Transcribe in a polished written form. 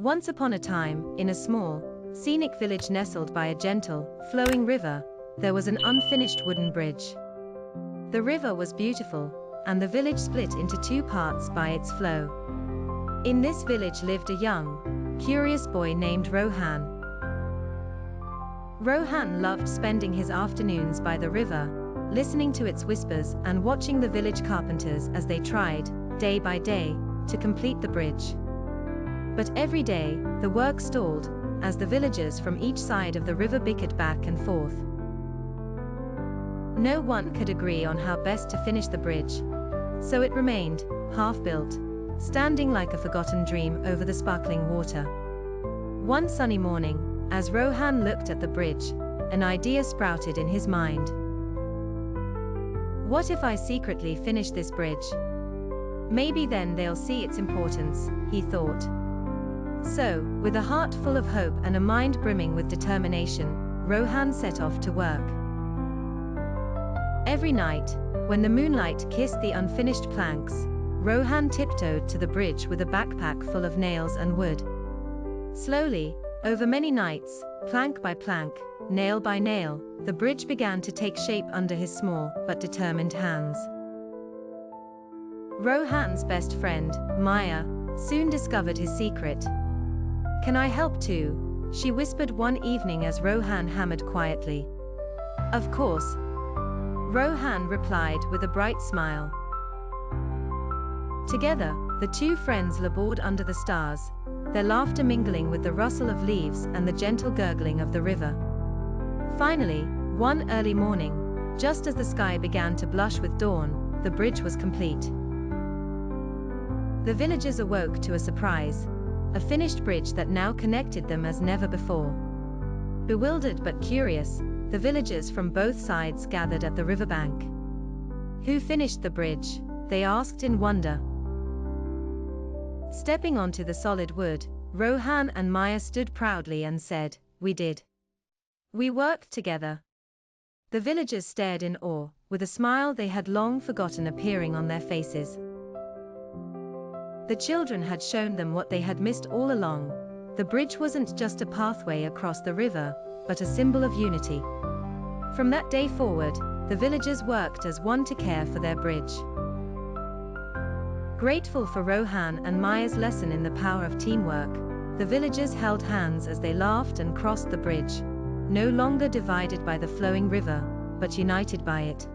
Once upon a time, in a small, scenic village nestled by a gentle, flowing river, there was an unfinished wooden bridge. The river was beautiful, and the village split into two parts by its flow. In this village lived a young, curious boy named Rohan. Rohan loved spending his afternoons by the river, listening to its whispers and watching the village carpenters as they tried, day by day, to complete the bridge. But every day, the work stalled, as the villagers from each side of the river bickered back and forth. No one could agree on how best to finish the bridge, so it remained, half-built, standing like a forgotten dream over the sparkling water. One sunny morning, as Rohan looked at the bridge, an idea sprouted in his mind. What if I secretly finish this bridge? Maybe then they'll see its importance, he thought. So, with a heart full of hope and a mind brimming with determination, Rohan set off to work. Every night, when the moonlight kissed the unfinished planks, Rohan tiptoed to the bridge with a backpack full of nails and wood. Slowly, over many nights, plank by plank, nail by nail, the bridge began to take shape under his small but determined hands. Rohan's best friend, Maya, soon discovered his secret. "Can I help too?" she whispered one evening as Rohan hammered quietly. "Of course," Rohan replied with a bright smile. Together, the two friends labored under the stars, their laughter mingling with the rustle of leaves and the gentle gurgling of the river. Finally, one early morning, just as the sky began to blush with dawn, the bridge was complete. The villagers awoke to a surprise, a finished bridge that now connected them as never before. Bewildered but curious, the villagers from both sides gathered at the riverbank. "Who finished the bridge?" they asked in wonder. Stepping onto the solid wood, Rohan and Maya stood proudly and said, "We did. We worked together." The villagers stared in awe, with a smile they had long forgotten appearing on their faces. The children had shown them what they had missed all along. The bridge wasn't just a pathway across the river, but a symbol of unity. From that day forward, the villagers worked as one to care for their bridge. Grateful for Rohan and Maya's lesson in the power of teamwork, the villagers held hands as they laughed and crossed the bridge, no longer divided by the flowing river, but united by it.